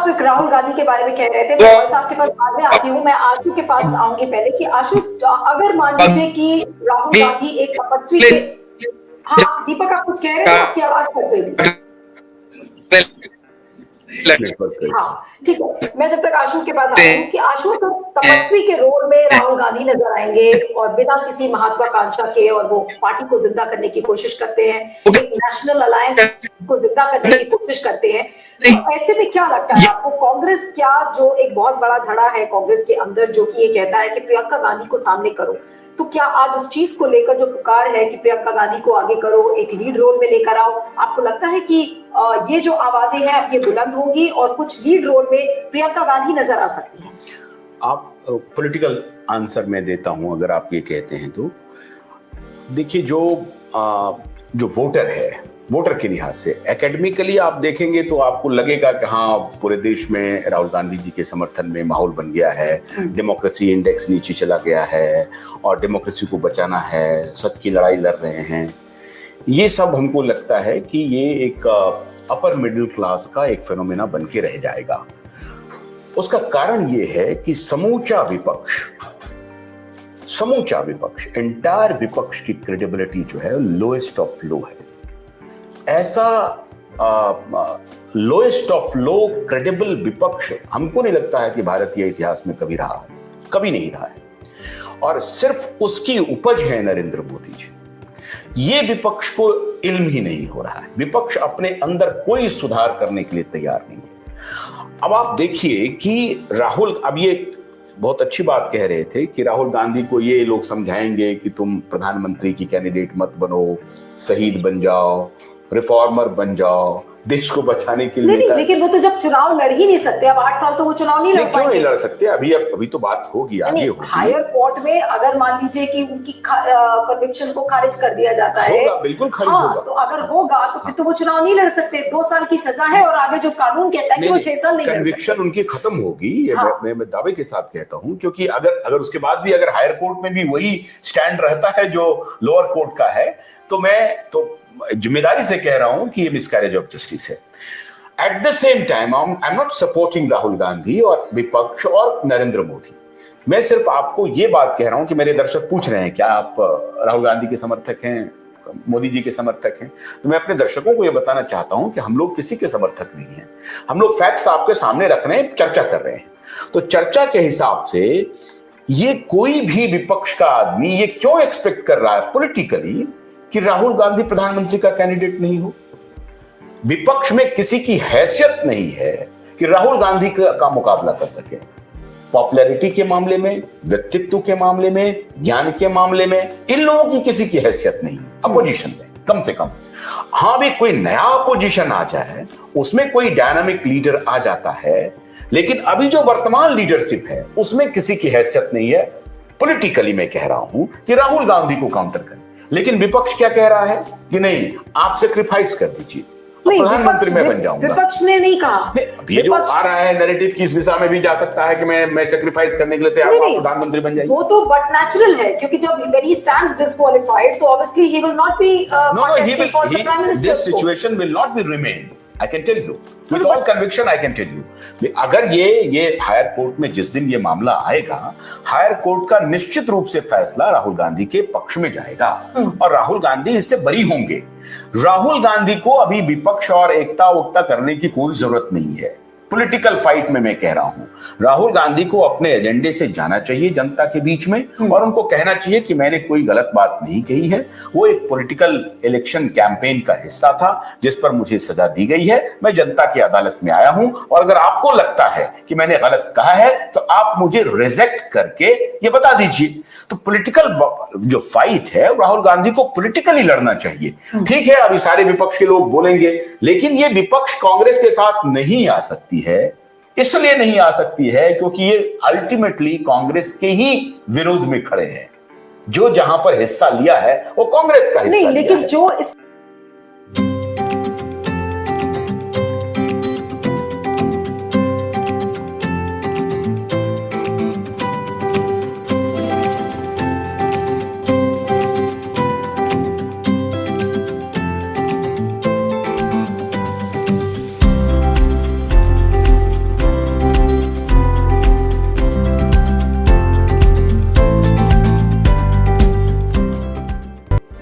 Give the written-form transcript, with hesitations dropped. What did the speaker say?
आप एक राहुल गांधी के बारे में कह रहे थे, मैं और साहब के पास बाद में आती हूँ, मैं आशु के पास आऊंगी पहले कि आशु, अगर मान लीजिए कि राहुल गांधी एक तपस्वी के, हाँ दीपक आप कुछ कह रहे थे, आपकी आवाज कट गई थी। हाँ ठीक है, मैं जब तक आशु के पास आती हूँ कि आशु तो तपस्वी के रोल में राहुल गांधी नजर आएंगे और बिना किसी महत्वाकांक्षा के, और वो पार्टी को जिंदा करने की कोशिश करते हैं, एक नेशनल अलायंस को जिंदा करने की कोशिश करते हैं। तो ऐसे में क्या लगता है आपको, कांग्रेस क्या, जो एक बहुत बड़ा धड़ा है कांग्रेस के अंदर जो कि ये कहता है कि प्रियंका गांधी को सामने करो, तो क्या आज उस चीज को लेकर जो पुकार है कि प्रियंका गांधी को आगे करो, एक लीड रोल में लेकर आओ, आपको लगता है कि ये जो आवाजें हैं अब ये बुलंद होंगी और कुछ लीड रोल में प्रियंका गांधी नजर आ सकती हैं? आप पॉलिटिकल आंसर मैं देता हूं अगर आप ये कहते हैं तो। देखिए, जो वोटर है, वोटर के लिहाज से एकेडमिकली आप देखेंगे तो आपको लगेगा कि हाँ, पूरे देश में राहुल गांधी जी के समर्थन में माहौल बन गया है, डेमोक्रेसी इंडेक्स नीचे चला गया है और डेमोक्रेसी को बचाना है, सच की लड़ाई लड़ रहे हैं। ये सब हमको लगता है कि ये एक अपर मिडिल क्लास का एक फेनोमेना बन के रह जाएगा। उसका कारण ये है कि समूचा विपक्ष, एंटायर विपक्ष की क्रेडिबिलिटी जो है लोएस्ट ऑफ लो है। ऐसा लोएस्ट ऑफ लो क्रेडिबल विपक्ष हमको नहीं लगता है कि भारतीय इतिहास में कभी रहा है, कभी नहीं रहा है। और सिर्फ उसकी उपज है नरेंद्र मोदी जी। ये विपक्ष को इल्म ही नहीं हो रहा है, विपक्ष अपने अंदर कोई सुधार करने के लिए तैयार नहीं है। अब आप देखिए कि राहुल, अब ये बहुत अच्छी बात कह रहे थे कि राहुल गांधी को ये लोग समझाएंगे कि तुम प्रधानमंत्री की कैंडिडेट मत बनो, शहीद बन जाओ, रिफॉर्मर बन जाओ, देश को बचाने के लिए। नहीं, लेकिन वो तो जब चुनाव लड़ ही नहीं सकते, अब 8 साल तो वो चुनाव नहीं लड़ पाएंगे। क्यों नहीं लड़ सकते? अभी तो बात होगी, आगे होगी। हायर कोर्ट में अगर मान लीजिए कि उनकी कन्विक्शन को खारिज कर दिया जाता है, बिल्कुल खारिज होगा। तो अगर होगा तो फिर तो वो चुनाव नहीं लड़ सकते। 2 साल की सजा है और आगे जो कानून कहता है कि वो 6 साल नहीं लड़ सकते। कन्विक्शन उनकी खत्म होगी, ये मैं दावे के साथ कहता हूँ, क्योंकि अगर उसके बाद भी अगर हायर कोर्ट में भी वही स्टैंड रहता है जो लोअर कोर्ट का है, तो मैं तो जिम्मेदारी से कह रहा हूं कि ये मिसकैरेज ऑफ जस्टिस है। At the same time I am not supporting Rahul Gandhi और विपक्ष और नरेंद्र मोदी। मैं सिर्फ आपको ये बात कह रहा हूं कि मेरे दर्शक पूछ रहे हैं क्या आप राहुल गांधी के समर्थक हैं, मोदी जी के समर्थक हैं, तो मैं अपने दर्शकों को ये बताना चाहता हूं कि हम लोग किसी के समर्थक नहीं हैं। हम लोग फैक्ट्स आपके सामने रख रहे हैं, चर्चा कर रहे हैं। तो चर्चा के हिसाब से ये कोई भी विपक्ष का आदमी ये क्यों एक्सपेक्ट कर रहा है पॉलिटिकली कि राहुल गांधी प्रधानमंत्री का कैंडिडेट नहीं हो? विपक्ष में किसी की हैसियत नहीं है कि राहुल गांधी का मुकाबला कर सके। पॉपुलैरिटी के मामले में, व्यक्तित्व के मामले में, ज्ञान के मामले में इन लोगों की किसी की हैसियत नहीं अपोजिशन में, कम से कम। हाँ भी कोई नया अपोजिशन आ जाए, उसमें कोई डायनामिक लीडर आ जाता है, लेकिन अभी जो वर्तमान लीडरशिप है उसमें किसी की हैसियत नहीं है। पॉलिटिकली मैं कह रहा हूं कि राहुल गांधी को काउंटर करें, लेकिन विपक्ष क्या कह रहा है कि नहीं, आप सेक्रीफाइस कर दीजिए, प्रधानमंत्री मैं बन जाऊंगा। विपक्ष ने नहीं कहा। ये जो आ रहा है नैरेटिव की इस दिशा में भी जा सकता है कि मैं सेक्रीफाइस करने के लिए तैयार हूं, प्रधानमंत्री बन जाइए। वो तो बट नेचुरल है, क्योंकि जब when he stands disqualified, तो obviously he will not be contesting for the prime minister's post. This situation will not be remain. I can tell you with all conviction, I can tell you, अगर ये higher court में जिस दिन ये मामला आएगा, higher court का निश्चित रूप से फैसला राहुल गांधी के पक्ष में जाएगा और राहुल गांधी इससे बरी होंगे। राहुल गांधी को अभी विपक्ष और एकता उक्ता करने की कोई जरूरत नहीं है। पॉलिटिकल फाइट में मैं कह रहा हूं, राहुल गांधी को अपने एजेंडे से जाना चाहिए जनता के बीच में और उनको कहना चाहिए कि मैंने कोई गलत बात नहीं कही है। वो एक पॉलिटिकल इलेक्शन कैंपेन का हिस्सा था जिस पर मुझे सजा दी गई है। मैं जनता की अदालत में आया हूं और अगर आपको लगता है कि मैंने गलत कहा है तो आप मुझे रिजेक्ट करके ये बता दीजिए। तो पॉलिटिकल जो फाइट है राहुल गांधी को पॉलिटिकली लड़ना चाहिए। ठीक है, अभी सारे विपक्ष के लोग बोलेंगे, लेकिन ये विपक्ष कांग्रेस के साथ नहीं आ सकती है। इसलिए नहीं आ सकती है क्योंकि ये अल्टीमेटली कांग्रेस के ही विरोध में खड़े हैं। जो जहां पर हिस्सा लिया है वो कांग्रेस का हिस्सा नहीं, लेकिन जो इस